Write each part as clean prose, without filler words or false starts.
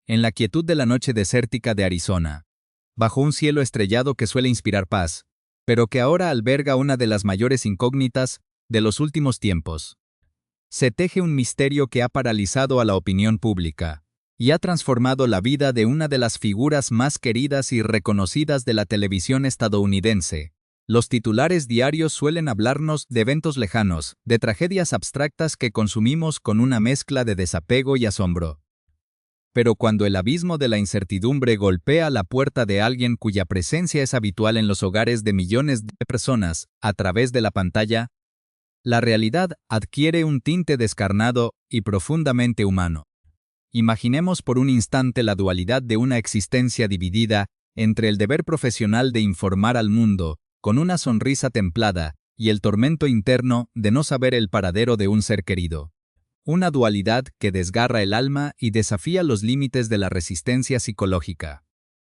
en la quietud de la noche desértica de Arizona, bajo un cielo estrellado que suele inspirar paz, pero que ahora alberga una de las mayores incógnitas de los últimos tiempos. Se teje un misterio que ha paralizado a la opinión pública y ha transformado la vida de una de las figuras más queridas y reconocidas de la televisión estadounidense. Los titulares diarios suelen hablarnos de eventos lejanos, de tragedias abstractas que consumimos con una mezcla de desapego y asombro. Pero cuando el abismo de la incertidumbre golpea la puerta de alguien cuya presencia es habitual en los hogares de millones de personas a través de la pantalla, la realidad adquiere un tinte descarnado y profundamente humano. Imaginemos por un instante la dualidad de una existencia dividida entre el deber profesional de informar al mundo, con una sonrisa templada, y el tormento interno de no saber el paradero de un ser querido. Una dualidad que desgarra el alma y desafía los límites de la resistencia psicológica.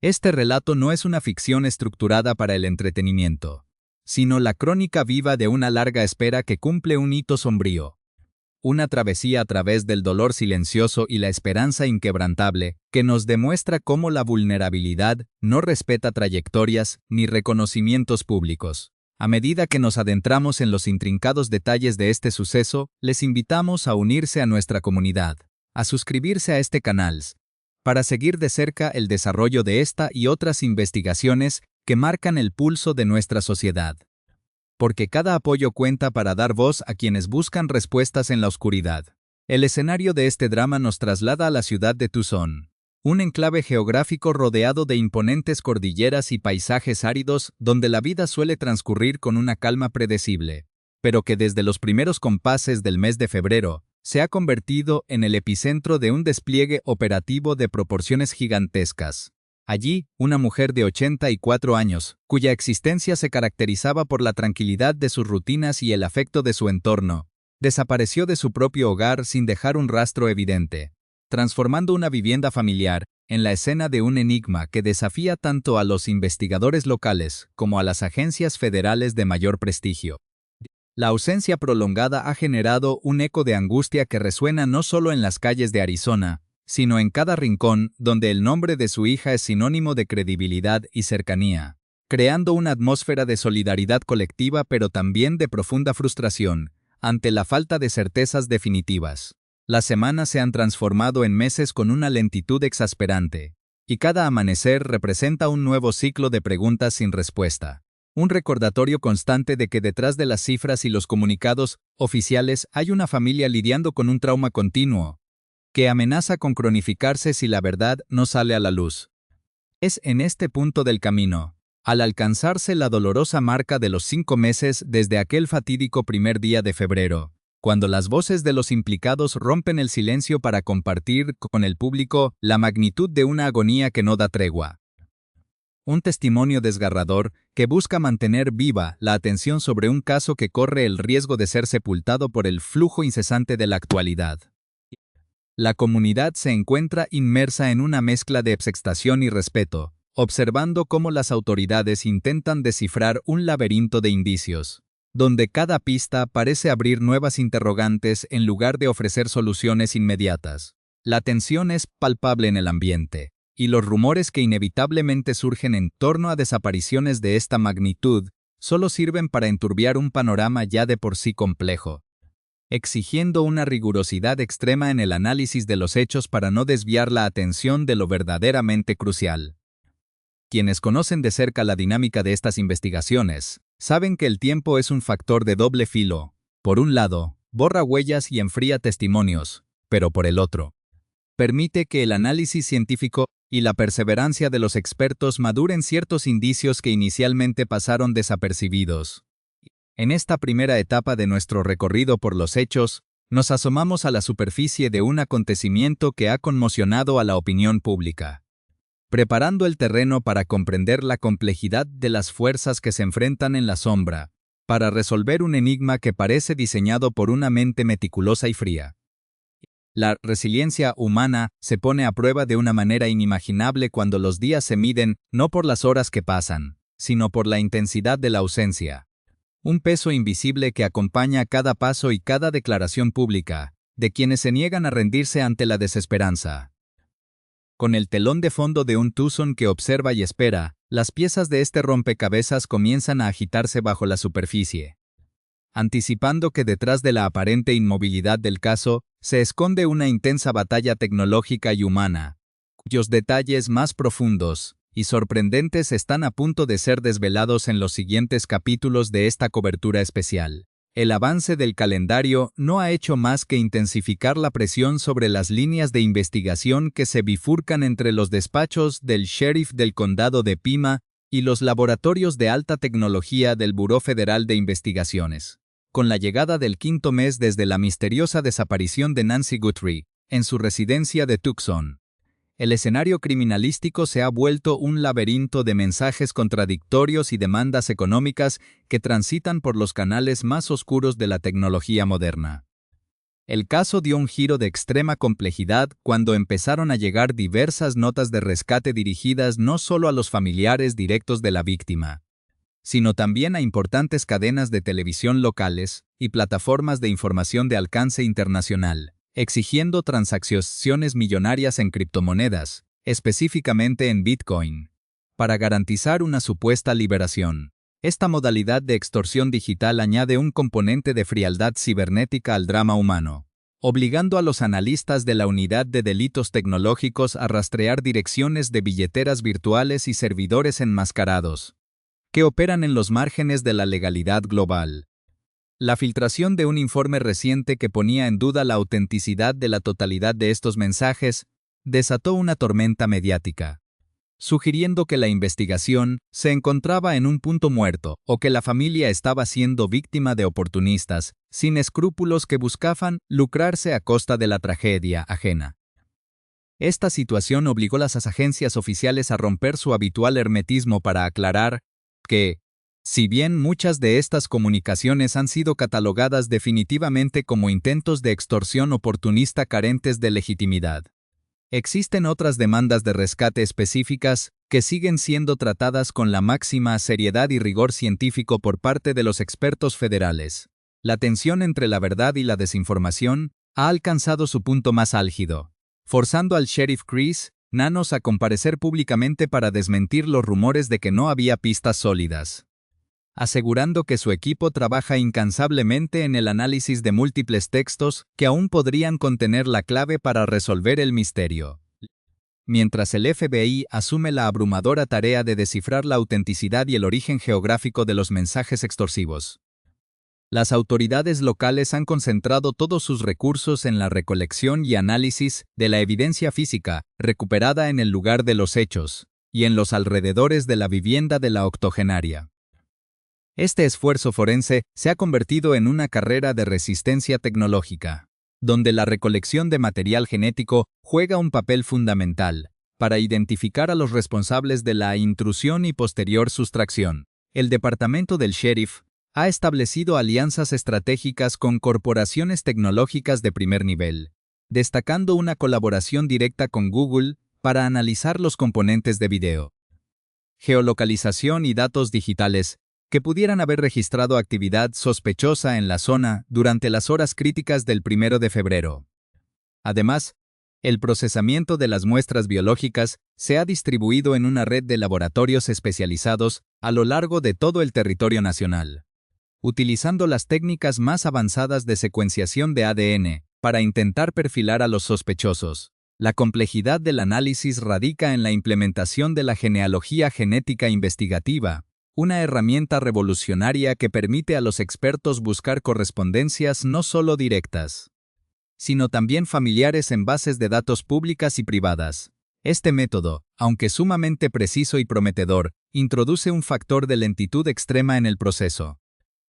Este relato no es una ficción estructurada para el entretenimiento, sino la crónica viva de una larga espera que cumple un hito sombrío. Una travesía a través del dolor silencioso y la esperanza inquebrantable, que nos demuestra cómo la vulnerabilidad no respeta trayectorias ni reconocimientos públicos. A medida que nos adentramos en los intrincados detalles de este suceso, les invitamos a unirse a nuestra comunidad, a suscribirse a este canal, para seguir de cerca el desarrollo de esta y otras investigaciones que marcan el pulso de nuestra sociedad. Porque cada apoyo cuenta para dar voz a quienes buscan respuestas en la oscuridad. El escenario de este drama nos traslada a la ciudad de Tucson, un enclave geográfico rodeado de imponentes cordilleras y paisajes áridos donde la vida suele transcurrir con una calma predecible, pero que desde los primeros compases del mes de febrero se ha convertido en el epicentro de un despliegue operativo de proporciones gigantescas. Allí, una mujer de 84 años, cuya existencia se caracterizaba por la tranquilidad de sus rutinas y el afecto de su entorno, desapareció de su propio hogar sin dejar un rastro evidente, transformando una vivienda familiar en la escena de un enigma que desafía tanto a los investigadores locales como a las agencias federales de mayor prestigio. La ausencia prolongada ha generado un eco de angustia que resuena no solo en las calles de Arizona, sino en cada rincón donde el nombre de su hija es sinónimo de credibilidad y cercanía, creando una atmósfera de solidaridad colectiva pero también de profunda frustración ante la falta de certezas definitivas. Las semanas se han transformado en meses con una lentitud exasperante, y cada amanecer representa un nuevo ciclo de preguntas sin respuesta. Un recordatorio constante de que detrás de las cifras y los comunicados oficiales hay una familia lidiando con un trauma continuo, que amenaza con cronificarse si la verdad no sale a la luz. Es en este punto del camino, al alcanzarse la dolorosa marca de los 5 meses desde aquel fatídico primer día de febrero, cuando las voces de los implicados rompen el silencio para compartir con el público la magnitud de una agonía que no da tregua. Un testimonio desgarrador que busca mantener viva la atención sobre un caso que corre el riesgo de ser sepultado por el flujo incesante de la actualidad. La comunidad se encuentra inmersa en una mezcla de expectación y respeto, observando cómo las autoridades intentan descifrar un laberinto de indicios, donde cada pista parece abrir nuevas interrogantes en lugar de ofrecer soluciones inmediatas. La tensión es palpable en el ambiente, y los rumores que inevitablemente surgen en torno a desapariciones de esta magnitud solo sirven para enturbiar un panorama ya de por sí complejo, exigiendo una rigurosidad extrema en el análisis de los hechos para no desviar la atención de lo verdaderamente crucial. Quienes conocen de cerca la dinámica de estas investigaciones, saben que el tiempo es un factor de doble filo. Por un lado, borra huellas y enfría testimonios, pero por el otro, permite que el análisis científico y la perseverancia de los expertos maduren ciertos indicios que inicialmente pasaron desapercibidos. En esta primera etapa de nuestro recorrido por los hechos, nos asomamos a la superficie de un acontecimiento que ha conmocionado a la opinión pública, preparando el terreno para comprender la complejidad de las fuerzas que se enfrentan en la sombra, para resolver un enigma que parece diseñado por una mente meticulosa y fría. La resiliencia humana se pone a prueba de una manera inimaginable cuando los días se miden no por las horas que pasan, sino por la intensidad de la ausencia. Un peso invisible que acompaña cada paso y cada declaración pública, de quienes se niegan a rendirse ante la desesperanza. Con el telón de fondo de un Tucson que observa y espera, las piezas de este rompecabezas comienzan a agitarse bajo la superficie. Anticipando que detrás de la aparente inmovilidad del caso, se esconde una intensa batalla tecnológica y humana, cuyos detalles más profundos y sorprendentes están a punto de ser desvelados en los siguientes capítulos de esta cobertura especial. El avance del calendario no ha hecho más que intensificar la presión sobre las líneas de investigación que se bifurcan entre los despachos del sheriff del condado de Pima y los laboratorios de alta tecnología del Buró Federal de Investigaciones. Con la llegada del quinto mes desde la misteriosa desaparición de Nancy Guthrie, en su residencia de Tucson, el escenario criminalístico se ha vuelto un laberinto de mensajes contradictorios y demandas económicas que transitan por los canales más oscuros de la tecnología moderna. El caso dio un giro de extrema complejidad cuando empezaron a llegar diversas notas de rescate dirigidas no solo a los familiares directos de la víctima, sino también a importantes cadenas de televisión locales y plataformas de información de alcance internacional, exigiendo transacciones millonarias en criptomonedas, específicamente en Bitcoin, para garantizar una supuesta liberación. Esta modalidad de extorsión digital añade un componente de frialdad cibernética al drama humano, obligando a los analistas de la Unidad de Delitos Tecnológicos a rastrear direcciones de billeteras virtuales y servidores enmascarados, que operan en los márgenes de la legalidad global. La filtración de un informe reciente que ponía en duda la autenticidad de la totalidad de estos mensajes desató una tormenta mediática, sugiriendo que la investigación se encontraba en un punto muerto o que la familia estaba siendo víctima de oportunistas, sin escrúpulos que buscaban lucrarse a costa de la tragedia ajena. Esta situación obligó a las agencias oficiales a romper su habitual hermetismo para aclarar que, si bien muchas de estas comunicaciones han sido catalogadas definitivamente como intentos de extorsión oportunista carentes de legitimidad, existen otras demandas de rescate específicas que siguen siendo tratadas con la máxima seriedad y rigor científico por parte de los expertos federales. La tensión entre la verdad y la desinformación ha alcanzado su punto más álgido, forzando al sheriff Chris Nanos a comparecer públicamente para desmentir los rumores de que no había pistas sólidas, asegurando que su equipo trabaja incansablemente en el análisis de múltiples textos que aún podrían contener la clave para resolver el misterio. Mientras el FBI asume la abrumadora tarea de descifrar la autenticidad y el origen geográfico de los mensajes extorsivos, las autoridades locales han concentrado todos sus recursos en la recolección y análisis de la evidencia física recuperada en el lugar de los hechos y en los alrededores de la vivienda de la octogenaria. Este esfuerzo forense se ha convertido en una carrera de resistencia tecnológica, donde la recolección de material genético juega un papel fundamental para identificar a los responsables de la intrusión y posterior sustracción. El departamento del sheriff ha establecido alianzas estratégicas con corporaciones tecnológicas de primer nivel, destacando una colaboración directa con Google para analizar los componentes de video, geolocalización y datos digitales que pudieran haber registrado actividad sospechosa en la zona durante las horas críticas del 1 de febrero. Además, el procesamiento de las muestras biológicas se ha distribuido en una red de laboratorios especializados a lo largo de todo el territorio nacional, utilizando las técnicas más avanzadas de secuenciación de ADN para intentar perfilar a los sospechosos. La complejidad del análisis radica en la implementación de la genealogía genética investigativa, una herramienta revolucionaria que permite a los expertos buscar correspondencias no solo directas, sino también familiares en bases de datos públicas y privadas. Este método, aunque sumamente preciso y prometedor, introduce un factor de lentitud extrema en el proceso,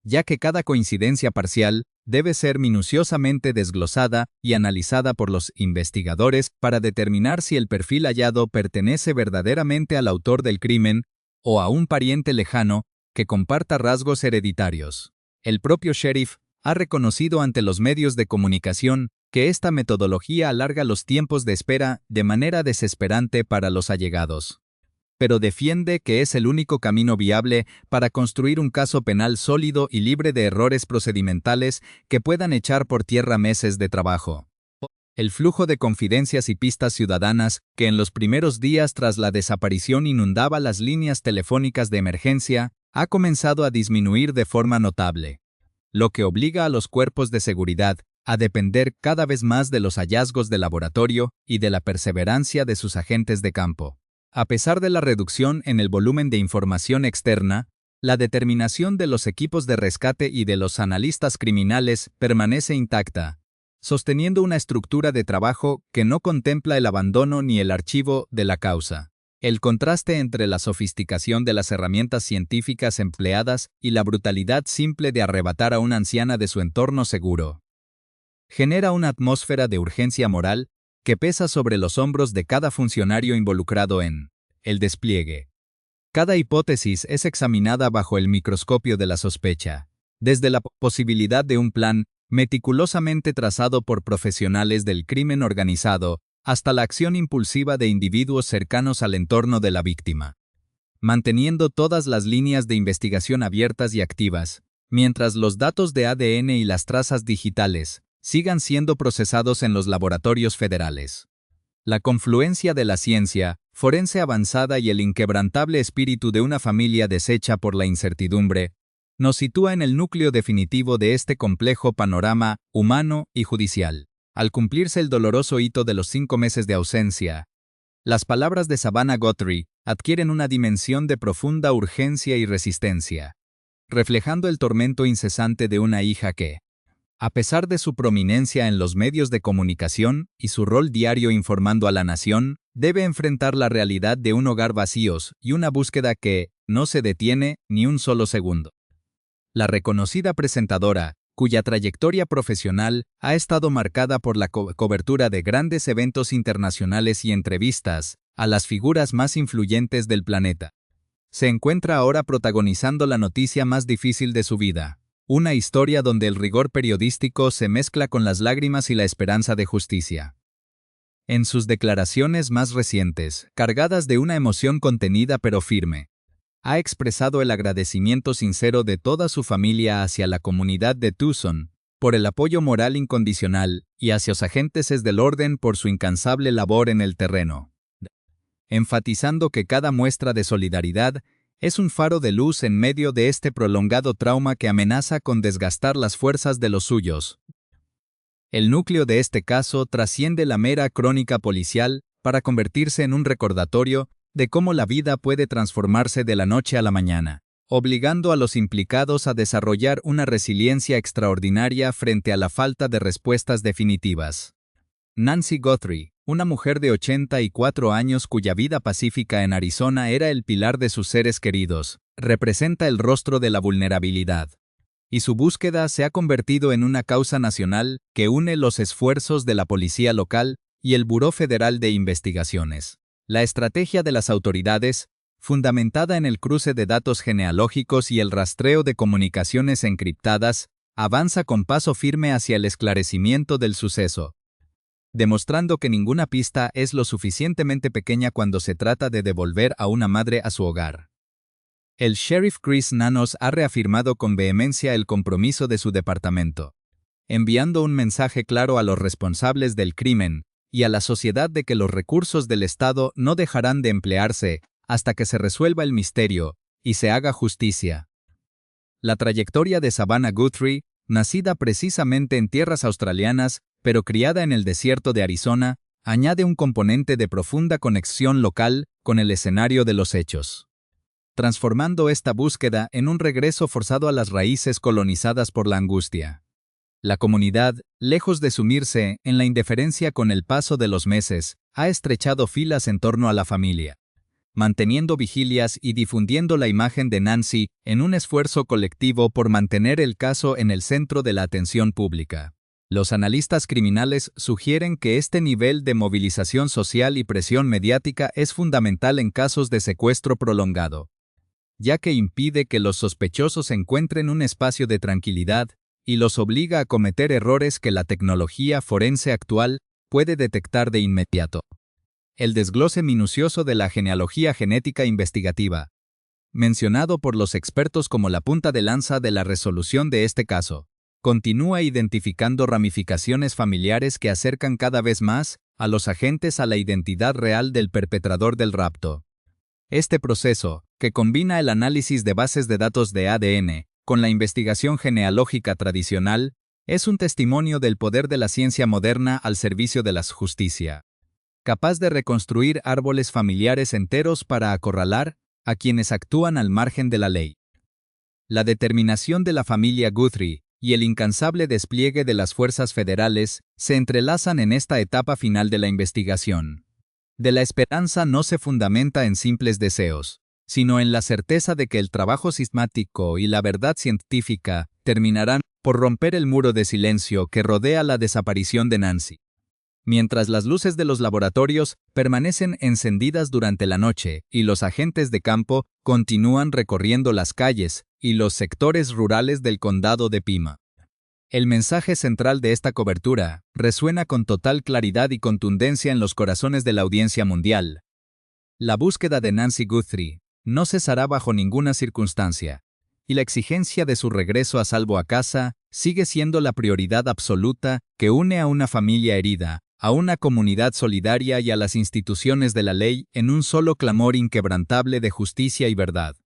ya que cada coincidencia parcial debe ser minuciosamente desglosada y analizada por los investigadores para determinar si el perfil hallado pertenece verdaderamente al autor del crimen o a un pariente lejano que comparta rasgos hereditarios. El propio sheriff ha reconocido ante los medios de comunicación que esta metodología alarga los tiempos de espera de manera desesperante para los allegados, pero defiende que es el único camino viable para construir un caso penal sólido y libre de errores procedimentales que puedan echar por tierra meses de trabajo. El flujo de confidencias y pistas ciudadanas, que en los primeros días tras la desaparición inundaba las líneas telefónicas de emergencia, ha comenzado a disminuir de forma notable, lo que obliga a los cuerpos de seguridad a depender cada vez más de los hallazgos de laboratorio y de la perseverancia de sus agentes de campo. A pesar de la reducción en el volumen de información externa, la determinación de los equipos de rescate y de los analistas criminales permanece intacta, sosteniendo una estructura de trabajo que no contempla el abandono ni el archivo de la causa. El contraste entre la sofisticación de las herramientas científicas empleadas y la brutalidad simple de arrebatar a una anciana de su entorno seguro genera una atmósfera de urgencia moral que pesa sobre los hombros de cada funcionario involucrado en el despliegue. Cada hipótesis es examinada bajo el microscopio de la sospecha, desde la posibilidad de un plan meticulosamente trazado por profesionales del crimen organizado hasta la acción impulsiva de individuos cercanos al entorno de la víctima, manteniendo todas las líneas de investigación abiertas y activas, mientras los datos de ADN y las trazas digitales sigan siendo procesados en los laboratorios federales. La confluencia de la ciencia forense avanzada y el inquebrantable espíritu de una familia deshecha por la incertidumbre nos sitúa en el núcleo definitivo de este complejo panorama humano y judicial. Al cumplirse el doloroso hito de los 5 meses de ausencia, las palabras de Savannah Guthrie adquieren una dimensión de profunda urgencia y resistencia, reflejando el tormento incesante de una hija que, a pesar de su prominencia en los medios de comunicación y su rol diario informando a la nación, debe enfrentar la realidad de un hogar vacíos y una búsqueda que no se detiene ni un solo segundo. La reconocida presentadora, cuya trayectoria profesional ha estado marcada por la cobertura de grandes eventos internacionales y entrevistas a las figuras más influyentes del planeta, se encuentra ahora protagonizando la noticia más difícil de su vida. Una historia donde el rigor periodístico se mezcla con las lágrimas y la esperanza de justicia. En sus declaraciones más recientes, cargadas de una emoción contenida pero firme, ha expresado el agradecimiento sincero de toda su familia hacia la comunidad de Tucson por el apoyo moral incondicional y hacia los agentes del orden por su incansable labor en el terreno, enfatizando que cada muestra de solidaridad es un faro de luz en medio de este prolongado trauma que amenaza con desgastar las fuerzas de los suyos. El núcleo de este caso trasciende la mera crónica policial para convertirse en un recordatorio de cómo la vida puede transformarse de la noche a la mañana, obligando a los implicados a desarrollar una resiliencia extraordinaria frente a la falta de respuestas definitivas. Nancy Guthrie, una mujer de 84 años cuya vida pacífica en Arizona era el pilar de sus seres queridos, representa el rostro de la vulnerabilidad. Y su búsqueda se ha convertido en una causa nacional que une los esfuerzos de la policía local y el Buró Federal de Investigaciones. La estrategia de las autoridades, fundamentada en el cruce de datos genealógicos y el rastreo de comunicaciones encriptadas, avanza con paso firme hacia el esclarecimiento del suceso, demostrando que ninguna pista es lo suficientemente pequeña cuando se trata de devolver a una madre a su hogar. El sheriff Chris Nanos ha reafirmado con vehemencia el compromiso de su departamento, enviando un mensaje claro a los responsables del crimen y a la sociedad de que los recursos del Estado no dejarán de emplearse hasta que se resuelva el misterio y se haga justicia. La trayectoria de Savannah Guthrie, nacida precisamente en tierras australianas, pero criada en el desierto de Arizona, añade un componente de profunda conexión local con el escenario de los hechos, transformando esta búsqueda en un regreso forzado a las raíces colonizadas por la angustia. La comunidad, lejos de sumirse en la indiferencia con el paso de los meses, ha estrechado filas en torno a la familia, manteniendo vigilias y difundiendo la imagen de Nancy en un esfuerzo colectivo por mantener el caso en el centro de la atención pública. Los analistas criminales sugieren que este nivel de movilización social y presión mediática es fundamental en casos de secuestro prolongado, ya que impide que los sospechosos encuentren un espacio de tranquilidad y los obliga a cometer errores que la tecnología forense actual puede detectar de inmediato. El desglose minucioso de la genealogía genética investigativa, mencionado por los expertos como la punta de lanza de la resolución de este caso, continúa identificando ramificaciones familiares que acercan cada vez más a los agentes a la identidad real del perpetrador del rapto. Este proceso, que combina el análisis de bases de datos de ADN con la investigación genealógica tradicional, es un testimonio del poder de la ciencia moderna al servicio de la justicia, capaz de reconstruir árboles familiares enteros para acorralar a quienes actúan al margen de la ley. La determinación de la familia Guthrie y el incansable despliegue de las fuerzas federales se entrelazan en esta etapa final de la investigación. De la esperanza no se fundamenta en simples deseos, sino en la certeza de que el trabajo sistemático y la verdad científica terminarán por romper el muro de silencio que rodea la desaparición de Nancy. Mientras las luces de los laboratorios permanecen encendidas durante la noche y los agentes de campo continúan recorriendo las calles y los sectores rurales del condado de Pima. El mensaje central de esta cobertura resuena con total claridad y contundencia en los corazones de la audiencia mundial. La búsqueda de Nancy Guthrie no cesará bajo ninguna circunstancia, y la exigencia de su regreso a salvo a casa sigue siendo la prioridad absoluta que une a una familia herida, a una comunidad solidaria y a las instituciones de la ley en un solo clamor inquebrantable de justicia y verdad.